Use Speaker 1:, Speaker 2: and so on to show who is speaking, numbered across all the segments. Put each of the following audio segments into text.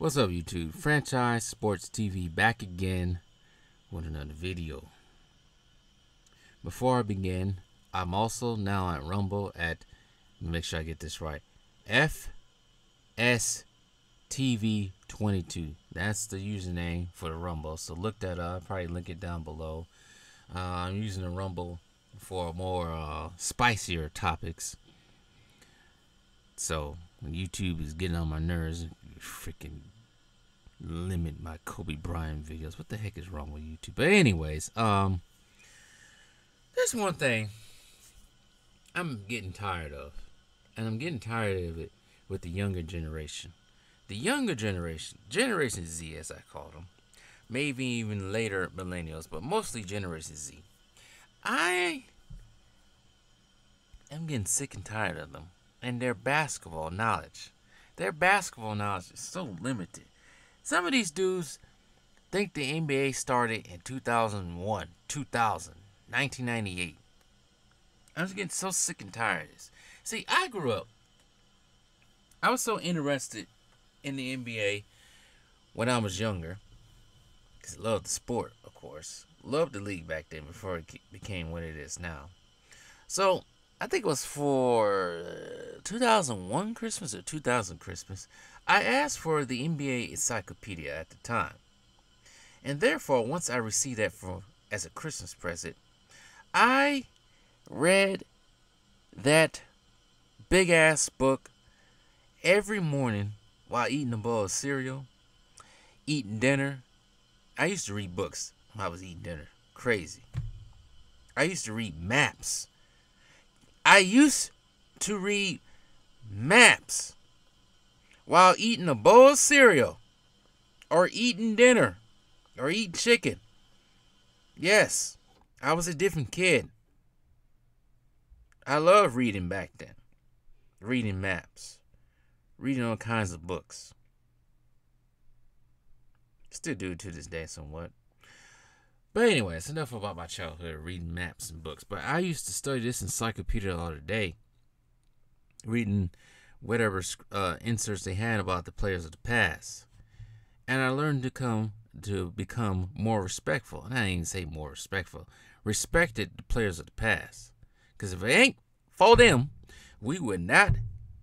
Speaker 1: What's up, YouTube? Franchise Sports TV back again with another video. Before I begin, I'm also now at Rumble at, make sure I get this right, FSTV22. That's the username for the Rumble. So look that up. I'll probably link it down below. I'm using the Rumble for more spicier topics. So when YouTube is getting on my nerves, freaking limit my Kobe Bryant videos. What the heck is wrong with YouTube? But anyways, there's one thing I'm getting tired of, and I'm getting tired of it with the younger generation. The younger generation, Generation Z as I call them, maybe even later millennials, but mostly Generation Z. I am getting sick and tired of them and their basketball knowledge. Their basketball knowledge is so limited. Some of these dudes think the NBA started in 2001, 2000, 1998. I'm just getting so sick and tired of this. See, I grew up, I was so interested in the NBA when I was younger, because I loved the sport, of course. Loved the league back then before it became what it is now. So, I think it was for 2001 Christmas or 2000 Christmas, I asked for the NBA encyclopedia at the time. And therefore, once I received that as a Christmas present, I read that big-ass book every morning while eating a bowl of cereal, eating dinner. I used to read books when I was eating dinner. Crazy. I used to read maps. I used to read maps while eating a bowl of cereal or eating dinner or eating chicken. Yes, I was a different kid. I loved reading back then. Reading maps. Reading all kinds of books. Still do it to this day somewhat. But anyways, enough about my childhood reading maps and books. But I used to study this encyclopedia all day, reading whatever inserts they had about the players of the past. And I learned to become more respectful. And I didn't even say more respectful. Respected the players of the past. Because if it ain't for them, we would not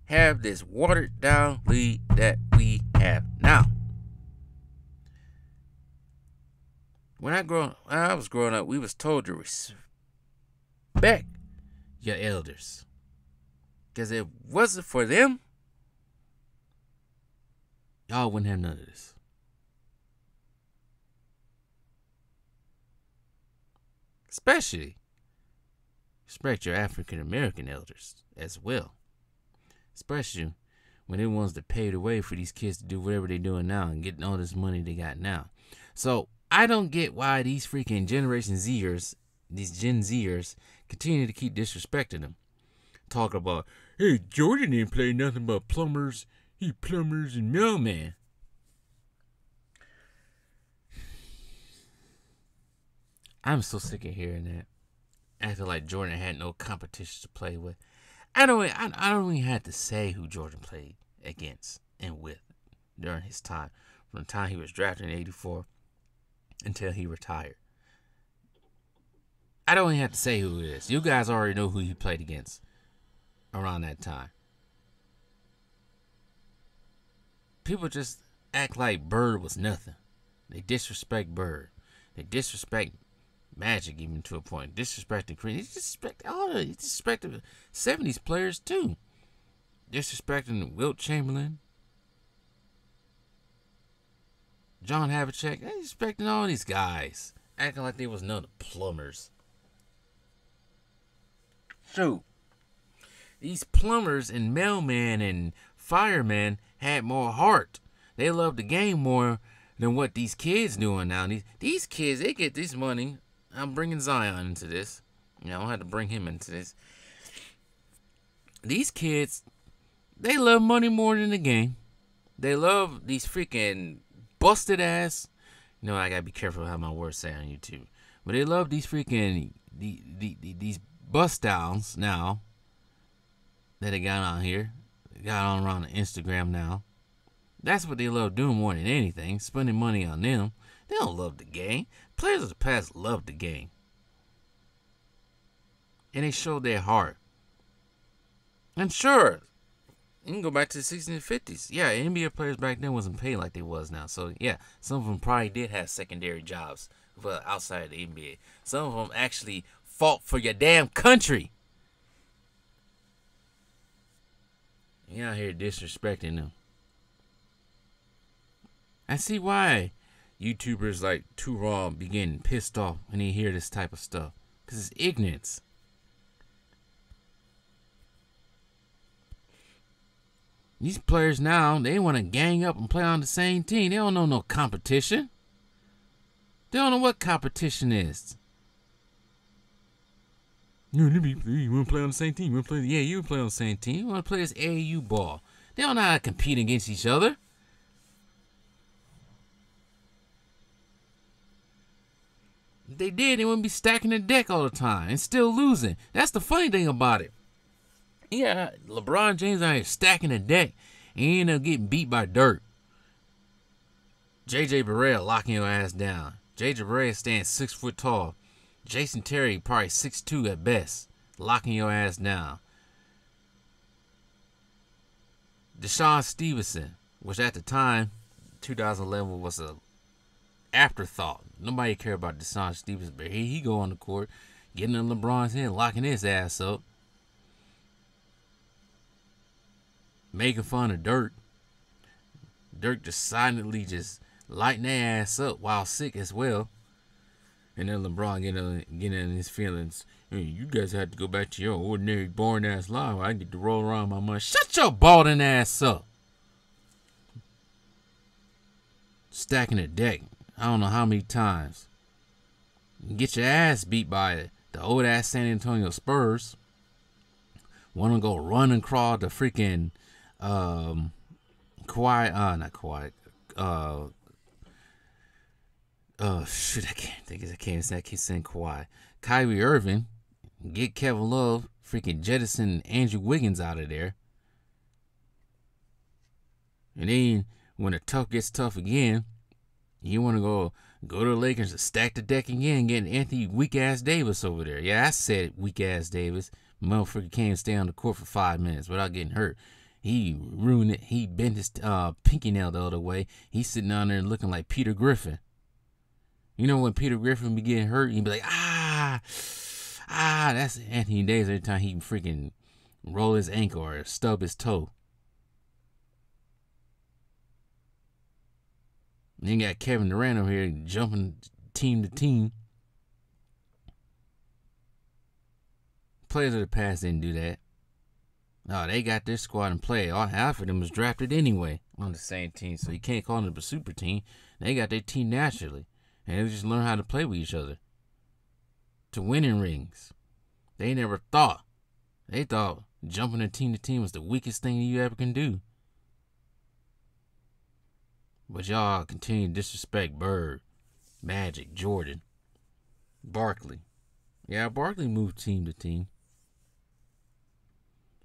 Speaker 1: have this watered down league that we have now. When I was growing up, we was told to respect your elders. Because if it wasn't for them, y'all wouldn't have none of this. Especially, respect your African American elders as well. Especially when they're the ones that paved the way for these kids to do whatever they're doing now and getting all this money they got now. So, I don't get why these freaking Generation Zers, these Gen Zers, continue to keep disrespecting them. Talk about, hey, Jordan didn't play nothing but plumbers. He plumbers and mailman. I'm so sick of hearing that. Acting like Jordan had no competition to play with. I don't even have to say who Jordan played against and with during his time. From the time he was drafted in '84 until he retired. I don't even have to say who it is. You guys already know who he played against around that time. People just act like Bird was nothing. They disrespect Bird. They disrespect Magic even to a point. Disrespecting Kareem. They disrespect all of it. They disrespect the 70s players too. Disrespecting Wilt Chamberlain. John Havlicek. They disrespecting all these guys. Acting like they was none of plumbers. Shoot. These plumbers and mailmen and firemen had more heart. They loved the game more than what these kids doing now. These kids, they get this money. I'm bringing Zion into this. You know, I don't have to bring him into this. These kids, they love money more than the game. They love these freaking busted ass. You know, I gotta be careful how my words say on YouTube. But they love these freaking these bust downs now that they got on here. They got on around the Instagram now. That's what they love doing more than anything, spending money on them. They don't love the game. Players of the past love the game. And they show their heart. And sure, you can go back to the 60s and 50s. Yeah, NBA players back then wasn't paid like they was now. So, yeah, some of them probably did have secondary jobs outside of the NBA. Some of them actually fought for your damn country. You're out here disrespecting them. I see why YouTubers like Too Raw be getting pissed off when they hear this type of stuff. Because it's ignorance. These players now, they want to gang up and play on the same team. They don't know no competition. They don't know what competition is. You want to play on the same team? You want to play? Yeah, you play on the same team. You want to play this AAU ball. They don't know how to compete against each other. If they did, they wouldn't be stacking the deck all the time and still losing. That's the funny thing about it. Yeah, LeBron James out here stacking the deck and he ended up getting beat by Dirk. JJ Barea locking your ass down. JJ Barea stands 6 foot tall. Jason Terry probably 6'2" at best, locking your ass down. Deshaun Stevenson, which at the time, 2011 was a afterthought. Nobody cared about Deshaun Stevenson, but he go on the court, getting in LeBron's head, locking his ass up. Making fun of Dirk. Dirk just silently just lighting their ass up while sick as well. And then LeBron getting in his feelings. Hey, you guys had to go back to your ordinary, boring ass life. I get to roll around my money. Shut your balding ass up. Stacking the deck. I don't know how many times. You get your ass beat by the old ass San Antonio Spurs. Want to go run and crawl to freaking not Kawhi. Shit, I keep saying Kawhi. Kyrie Irving, get Kevin Love, freaking jettison Andrew Wiggins out of there. And then when the tough gets tough again, you want to go to the Lakers and stack the deck again, getting Anthony weak-ass Davis over there. Yeah, I said weak-ass Davis. Motherfucker can't stay on the court for 5 minutes without getting hurt. He ruined it. He bent his pinky nail the other way. He's sitting down there looking like Peter Griffin. You know when Peter Griffin be getting hurt, he'd be like, that's Anthony Davis every time he freaking roll his ankle or stub his toe. And then you got Kevin Durant over here jumping team to team. Players of the past didn't do that. No, they got their squad in play. All half of them was drafted anyway on the same team, so you can't call them a super team. They got their team naturally. And they just learn how to play with each other. To winning rings. They never thought. They thought jumping a team to team was the weakest thing you ever can do. But y'all continue to disrespect Bird, Magic, Jordan, Barkley. Yeah, Barkley moved team to team.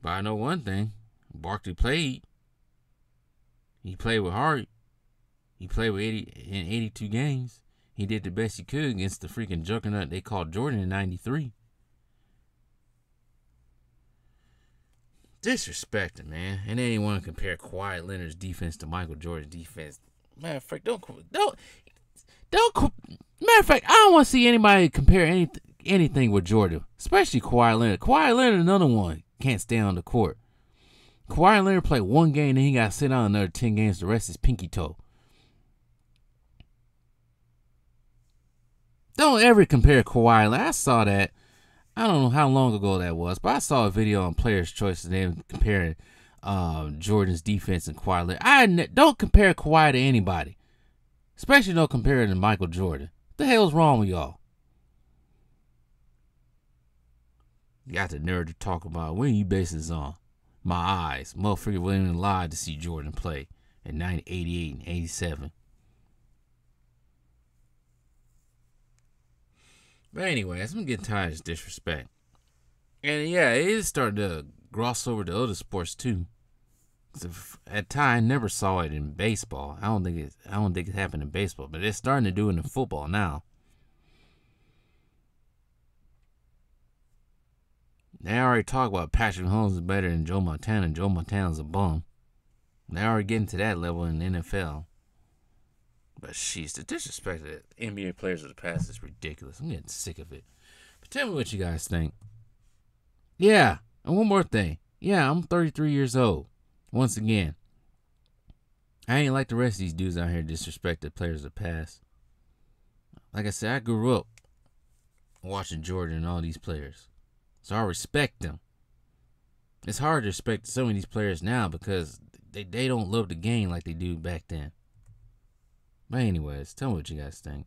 Speaker 1: But I know one thing. Barkley played. He played with heart. He played with 82 games. He did the best he could against the freaking juggernaut they called Jordan in 93. Disrespecting, man. And they didn't want to compare Kawhi Leonard's defense to Michael Jordan's defense. Matter of fact, don't. Matter of fact, I don't want to see anybody compare anything with Jordan, especially Kawhi Leonard. Kawhi Leonard, another one, can't stay on the court. Kawhi Leonard played one game, then he got to sit out another 10 games. The rest is pinky toe. Don't ever compare Kawhi Leonard. I saw that. I don't know how long ago that was, but I saw a video on Players' Choice and them comparing Jordan's defense and Kawhi Leonard. Don't compare Kawhi to anybody. Especially don't compare it to Michael Jordan. What the hell's wrong with y'all? You got the nerve to talk about when you base this on. My eyes. Motherfucker wasn't even alive to see Jordan play in 1988 and 87. But anyways, I'm getting tired of this disrespect. And yeah, it is starting to gloss over the other sports too. At time, I never saw it in baseball. I don't think it happened in baseball, but it's starting to do it in football now. They already talk about Patrick Mahomes is better than Joe Montana, and Joe Montana's a bum. They already getting to that level in the NFL. But sheesh, the disrespect of NBA players of the past is ridiculous. I'm getting sick of it. But tell me what you guys think. Yeah, and one more thing. Yeah, I'm 33 years old. Once again, I ain't like the rest of these dudes out here disrespect the players of the past. Like I said, I grew up watching Jordan and all these players. So I respect them. It's hard to respect some of these players now because they don't love the game like they do back then. But anyways, tell me what you guys think.